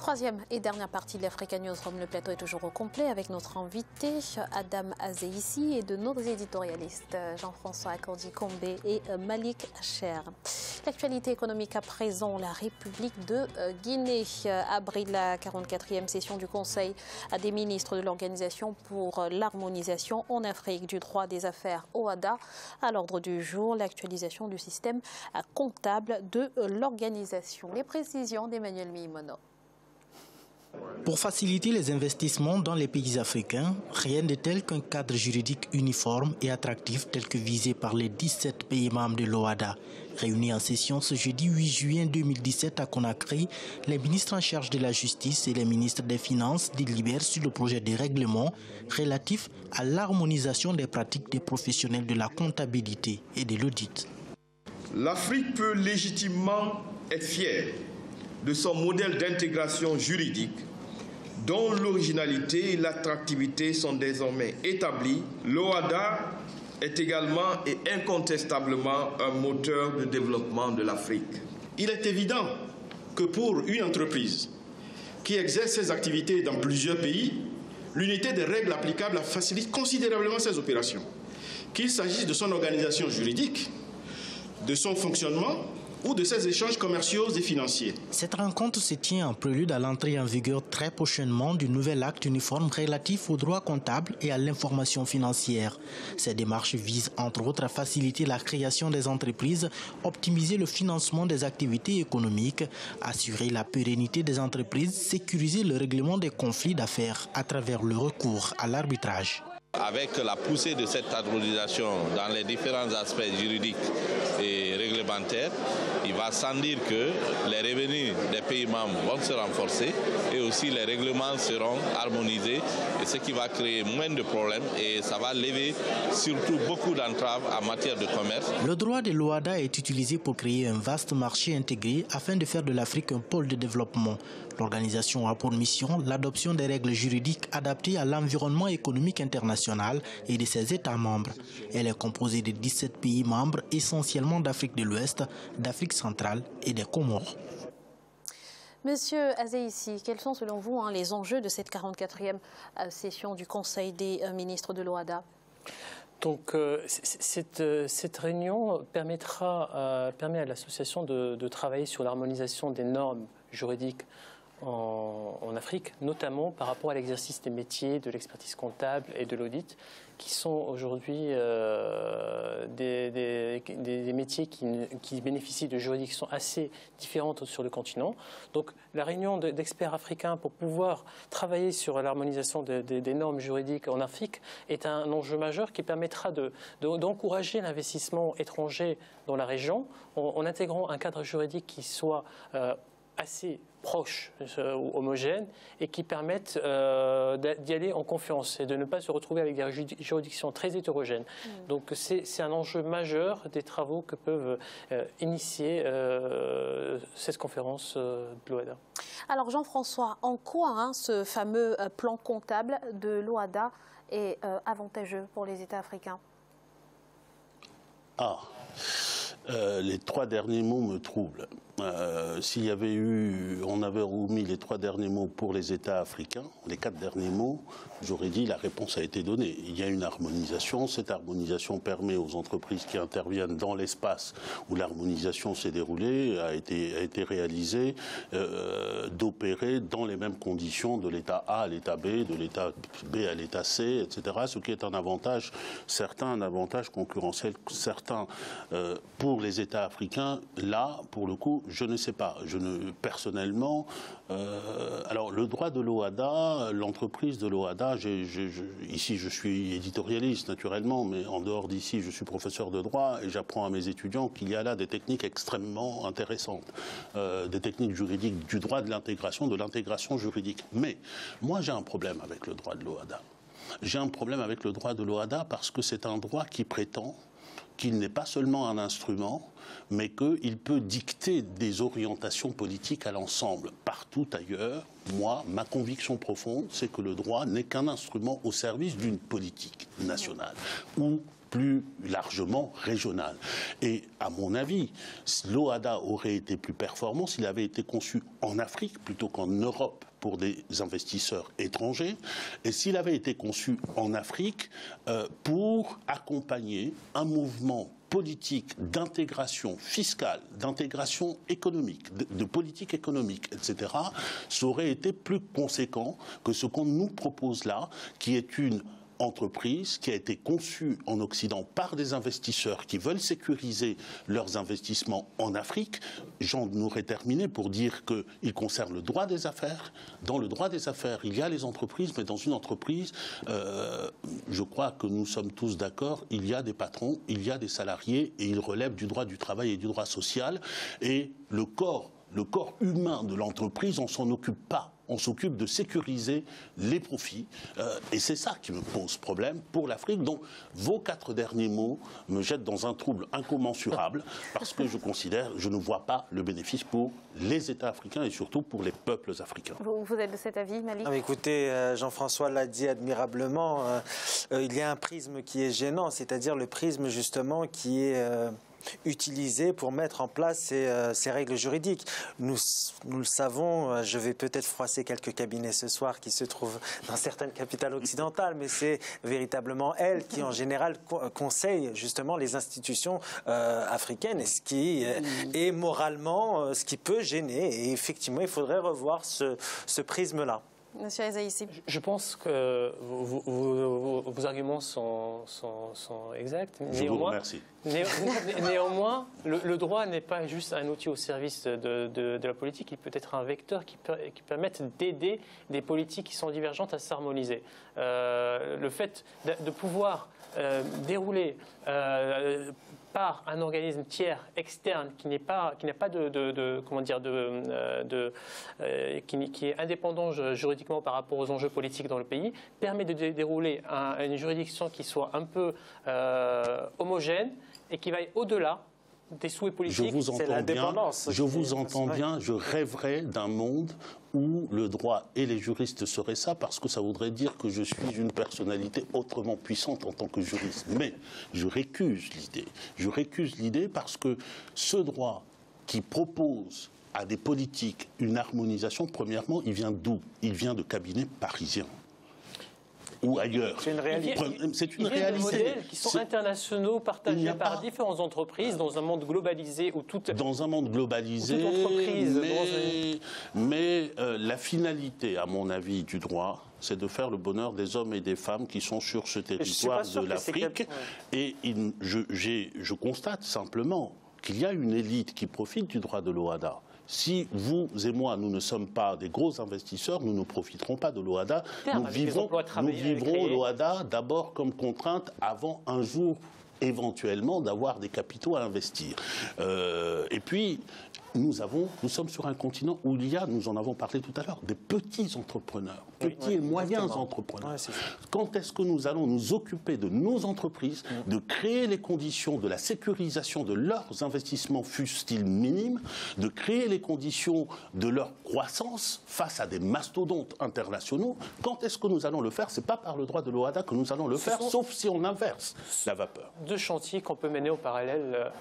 Troisième et dernière partie de l'Africa Newsroom. Le plateau est toujours au complet avec notre invité Adam Azeïssi et de nos éditorialistes Jean-François Akordi-Kombe et Malik Cher. L'actualité économique à présent, la République de Guinée abrite la 44e session du Conseil des ministres de l'Organisation pour l'harmonisation en Afrique du droit des affaires OHADA. À l'ordre du jour, l'actualisation du système comptable de l'organisation. Les précisions d'Emmanuel Mimono. Pour faciliter les investissements dans les pays africains, rien de tel qu'un cadre juridique uniforme et attractif tel que visé par les 17 pays membres de l'OHADA. Réunis en session ce jeudi 8 juin 2017 à Conakry, les ministres en charge de la justice et les ministres des Finances délibèrent sur le projet de règlement relatif à l'harmonisation des pratiques des professionnels de la comptabilité et de l'audit. L'Afrique peut légitimement être fière de son modèle d'intégration juridique dont l'originalité et l'attractivité sont désormais établies. L'OHADA est également et incontestablement un moteur de développement de l'Afrique. Il est évident que pour une entreprise qui exerce ses activités dans plusieurs pays, l'unité des règles applicables facilite considérablement ses opérations. Qu'il s'agisse de son organisation juridique, de son fonctionnement ou de ses échanges commerciaux et financiers. Cette rencontre se tient en prélude à l'entrée en vigueur très prochainement du nouvel acte uniforme relatif au droit comptable et à l'information financière. Ces démarches visent entre autres à faciliter la création des entreprises, optimiser le financement des activités économiques, assurer la pérennité des entreprises, sécuriser le règlement des conflits d'affaires à travers le recours à l'arbitrage. Avec la poussée de cette harmonisation dans les différents aspects juridiques et réglementaires, il va sans dire que les revenus des pays membres vont se renforcer et aussi les règlements seront harmonisés, et ce qui va créer moins de problèmes et ça va lever surtout beaucoup d'entraves en matière de commerce. Le droit de l'OHADA est utilisé pour créer un vaste marché intégré afin de faire de l'Afrique un pôle de développement. L'organisation a pour mission l'adoption des règles juridiques adaptées à l'environnement économique international et de ses États membres. Elle est composée de 17 pays membres, essentiellement d'Afrique de l'Ouest, d'Afrique centrale et des Comores. Monsieur Azeïssi, quels sont selon vous les enjeux de cette 44e session du Conseil des ministres de l'OHADA? Donc cette réunion permet à l'association de travailler sur l'harmonisation des normes juridiques en Afrique, notamment par rapport à l'exercice des métiers de l'expertise comptable et de l'audit, qui sont aujourd'hui des métiers qui bénéficient de juridictions assez différentes sur le continent. Donc la réunion d'experts africains pour pouvoir travailler sur l'harmonisation des normes juridiques en Afrique est un enjeu majeur qui permettra d'encourager l'investissement étranger dans la région en intégrant un cadre juridique qui soit assez proche, homogène, et qui permettent d'y aller en confiance et de ne pas se retrouver avec des juridictions très hétérogènes. Donc c'est un enjeu majeur des travaux que peuvent initier cette conférence de l'OHADA. Alors Jean-François, en quoi ce fameux plan comptable de l'OHADA est avantageux pour les États africains? Les trois derniers mots me troublent. On avait omis les trois derniers mots pour les États africains, les quatre derniers mots, j'aurais dit la réponse a été donnée. Il y a une harmonisation, cette harmonisation permet aux entreprises qui interviennent dans l'espace où l'harmonisation s'est déroulée, a été réalisée, d'opérer dans les mêmes conditions de l'état A à l'état B, de l'état B à l'état C, etc. Ce qui est un avantage certain, un avantage concurrentiel certain pour les États africains. Là, pour le coup, je ne sais pas. Personnellement, alors le droit de l'OHADA, l'entreprise de l'OHADA, ici je suis éditorialiste naturellement, mais en dehors d'ici je suis professeur de droit et j'apprends à mes étudiants qu'il y a là des techniques extrêmement intéressantes, des techniques juridiques du droit de l'intégration juridique. Mais moi j'ai un problème avec le droit de l'OHADA. J'ai un problème avec le droit de l'OHADA parce que c'est un droit qui prétend qu'il n'est pas seulement un instrument, mais qu'il peut dicter des orientations politiques à l'ensemble. Partout ailleurs, moi, ma conviction profonde, c'est que le droit n'est qu'un instrument au service d'une politique nationale, ou plus largement régionale. Et à mon avis, l'OHADA aurait été plus performant s'il avait été conçu en Afrique plutôt qu'en Europe pour des investisseurs étrangers, et s'il avait été conçu en Afrique pour accompagner un mouvement politique d'intégration fiscale, d'intégration économique, de politique économique, etc., ça aurait été plus conséquent que ce qu'on nous propose là, qui est une entreprise qui a été conçue en Occident par des investisseurs qui veulent sécuriser leurs investissements en Afrique. J'en aurais terminé pour dire qu'il concerne le droit des affaires. Dans le droit des affaires, il y a les entreprises, mais dans une entreprise, je crois que nous sommes tous d'accord, il y a des patrons, il y a des salariés, et ils relèvent du droit du travail et du droit social. Et le corps humain de l'entreprise, on ne s'en occupe pas. On s'occupe de sécuriser les profits. Et c'est ça qui me pose problème pour l'Afrique. Donc, vos 4 derniers mots me jettent dans un trouble incommensurable parce que je ne vois pas le bénéfice pour les États africains et surtout pour les peuples africains. Vous êtes de cet avis, Malik? Écoutez, Jean-François l'a dit admirablement. Il y a un prisme qui est gênant, c'est-à-dire le prisme justement qui est utilisé pour mettre en place ces règles juridiques. Nous le savons, je vais peut-être froisser quelques cabinets ce soir qui se trouvent dans certaines capitales occidentales, mais c'est véritablement elles qui en général conseillent justement les institutions africaines, et ce qui est moralement ce qui peut gêner. Et effectivement, il faudrait revoir ce prisme-là. Monsieur Azaïssi. Je pense que vos arguments sont exacts. Je vous remercie. Néanmoins, le droit n'est pas juste un outil au service de la politique, il peut être un vecteur qui permette d'aider des politiques qui sont divergentes à s'harmoniser. Le fait de pouvoir dérouler par un organisme tiers externe qui n'a pas qui est indépendant juridiquement par rapport aux enjeux politiques dans le pays, permet de dérouler une juridiction qui soit un peu homogène et qui vaille au-delà des souhaits politiques. C'est l'indépendance. Je vous entends bien, je rêverais d'un monde où le droit et les juristes seraient ça, parce que ça voudrait dire que je suis une personnalité autrement puissante en tant que juriste. Mais je récuse l'idée. Je récuse l'idée parce que ce droit qui propose à des politiques une harmonisation, premièrement, il vient d'où? Il vient de cabinets parisiens. Ou ailleurs. C'est une réalité. C'est une réalité. Des modèles qui sont internationaux, partagés par différentes entreprises dans un monde globalisé où toute entreprise. Mais la finalité, à mon avis, du droit, c'est de faire le bonheur des hommes et des femmes qui sont sur ce territoire de l'Afrique. Et je constate simplement qu'il y a une élite qui profite du droit de l'OHADA. Si vous et moi, nous ne sommes pas des gros investisseurs, nous ne profiterons pas de l'OHADA. Nous vivrons l'OHADA d'abord comme contrainte avant un jour, éventuellement, d'avoir des capitaux à investir. Et puis, nous sommes sur un continent où il y a, nous en avons parlé tout à l'heure, des petits entrepreneurs, petits et moyens entrepreneurs. Quand est-ce que nous allons nous occuper de nos entreprises, de créer les conditions de la sécurisation de leurs investissements, fussent-ils minimes, de créer les conditions de leur croissance face à des mastodontes internationaux? Quand est-ce que nous allons le faire? Ce n'est pas par le droit de l'OHADA que nous allons le faire, sauf si on inverse la vapeur. 2 chantiers qu'on peut mener au parallèle.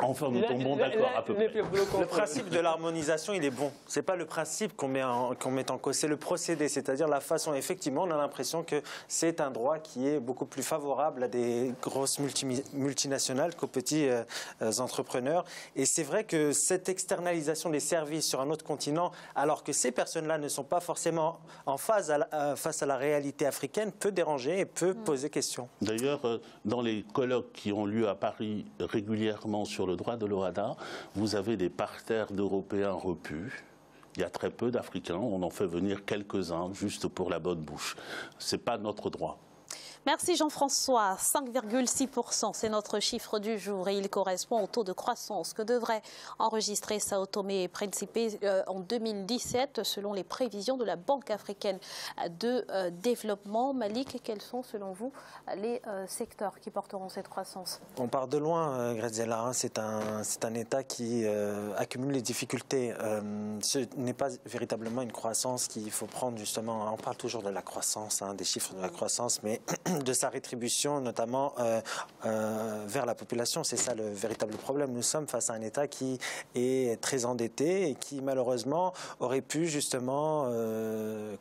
Enfin, nous tombons d'accord à peu près. Le principe de l'harmonisation, il est bon. Ce n'est pas le principe qu'on met en cause, c'est le procédé, c'est-à-dire la façon. Effectivement, on a l'impression que c'est un droit qui est beaucoup plus favorable à des grosses multinationales qu'aux petits entrepreneurs. Et c'est vrai que cette externalisation des services sur un autre continent, alors que ces personnes-là ne sont pas forcément en phase face à la réalité africaine, peut déranger et peut poser question. D'ailleurs, dans les colloques qui ont lieu à Paris régulièrement sur le droit de l'OHADA, vous avez des parterres d'Européens repus. Il y a très peu d'Africains, on en fait venir quelques-uns juste pour la bonne bouche. Ce n'est pas notre droit. Merci Jean-François. 5,6%, c'est notre chiffre du jour et il correspond au taux de croissance que devrait enregistrer Sao Tomé et Principe en 2017 selon les prévisions de la Banque africaine de développement. Malik, quels sont selon vous les secteurs qui porteront cette croissance? On part de loin, Graziella. C'est un État qui accumule les difficultés. Ce n'est pas véritablement une croissance qu'il faut prendre justement. On parle toujours de la croissance, des chiffres de la croissance, mais de sa rétribution, notamment vers la population. C'est ça le véritable problème. Nous sommes face à un État qui est très endetté et qui malheureusement aurait pu justement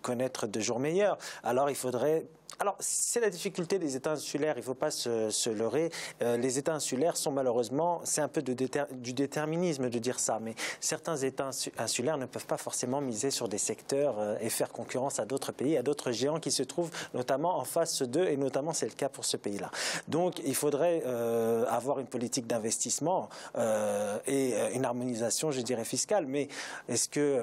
connaître de jours meilleurs. Alors il faudrait... Alors, c'est la difficulté des États insulaires, il ne faut pas se leurrer. Les États insulaires sont malheureusement, c'est un peu du déterminisme de dire ça, mais certains États insulaires ne peuvent pas forcément miser sur des secteurs et faire concurrence à d'autres pays, à d'autres géants qui se trouvent notamment en face d'eux, et notamment c'est le cas pour ce pays-là. Donc, il faudrait avoir une politique d'investissement et une harmonisation, je dirais, fiscale. Mais est-ce que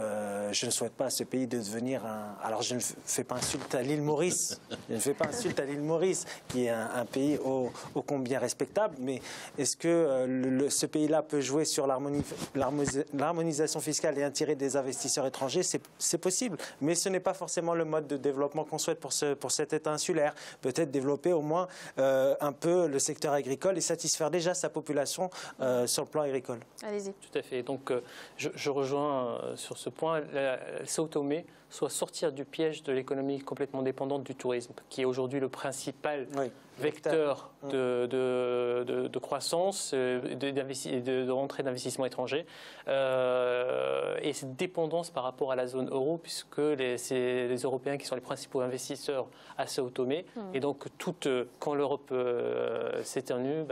je ne souhaite pas à ce pays de devenir un... Alors, je ne fais pas insulte à l'île Maurice. Je ne fais pas insulte à l'île Maurice, qui est un pays ô combien respectable, mais est-ce que ce pays-là peut jouer sur l'harmonisation fiscale et attirer des investisseurs étrangers? C'est possible, mais ce n'est pas forcément le mode de développement qu'on souhaite pour cet État insulaire. Peut-être développer au moins un peu le secteur agricole et satisfaire déjà sa population sur le plan agricole. Allez-y. Tout à fait. Donc, je rejoins sur ce point. Sao Tomé soit sortir du piège de l'économie complètement dépendante du tourisme, qui est aujourd'hui le principal vecteur de croissance et de rentrée d'investissement étranger. Et cette dépendance par rapport à la zone euro, puisque c'est les Européens qui sont les principaux investisseurs à Sao Tomé. Et donc, quand l'Europe s'éternue,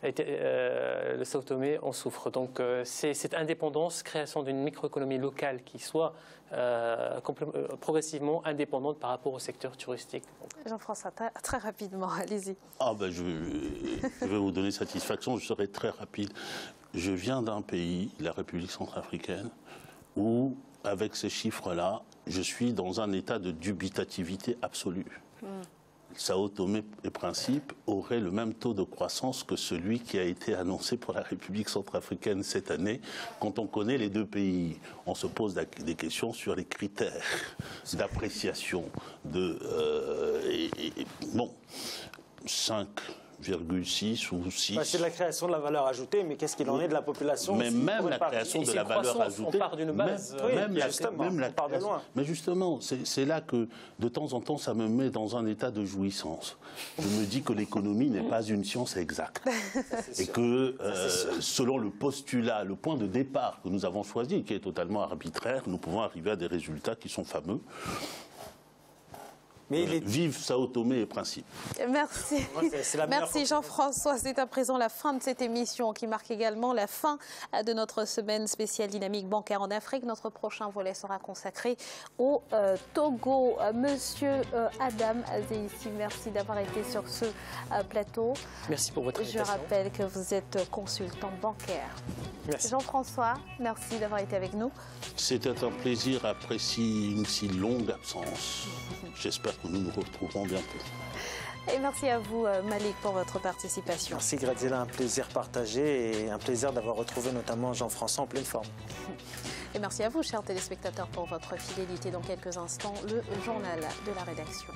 le Sao Tomé en souffre. Donc, c'est cette indépendance, création d'une microéconomie locale qui soit progressivement indépendante par rapport au secteur touristique. Jean-François, très rapidement, allez-y. Je vais vous donner satisfaction, je serai très rapide. Je viens d'un pays, la République centrafricaine, où, avec ces chiffres-là, je suis dans un état de dubitativité absolue. Sao Tomé et Principe aurait le même taux de croissance que celui qui a été annoncé pour la République centrafricaine cette année. Quand on connaît les deux pays, on se pose des questions sur les critères d'appréciation bon, 5,6 ou 6. C'est la création de la valeur ajoutée, mais qu'est-ce qu'il en est de la population? Mais même la création de la valeur ajoutée, on part d'une base. On part de loin. Mais justement, c'est là que de temps en temps, ça me met dans un état de jouissance. Je me dis que l'économie n'est pas une science exacte. Et que selon le postulat, le point de départ que nous avons choisi, qui est totalement arbitraire, nous pouvons arriver à des résultats qui sont fameux. Vive Sao Tomé et Principe. Merci. Merci Jean-François. C'est à présent la fin de cette émission qui marque également la fin de notre semaine spéciale dynamique bancaire en Afrique. Notre prochain volet sera consacré au Togo. Monsieur Adam Azeïssi, merci d'avoir été sur ce plateau. Merci pour votre invitation. Je rappelle que vous êtes consultant bancaire. Merci. Jean-François, merci d'avoir été avec nous. C'était un plaisir après une si longue absence. J'espère que nous nous retrouverons bientôt. Et merci à vous, Malik, pour votre participation. Merci, Graziella. Un plaisir partagé et un plaisir d'avoir retrouvé notamment Jean-François en pleine forme. Et merci à vous, chers téléspectateurs, pour votre fidélité. Dans quelques instants, le journal de la rédaction.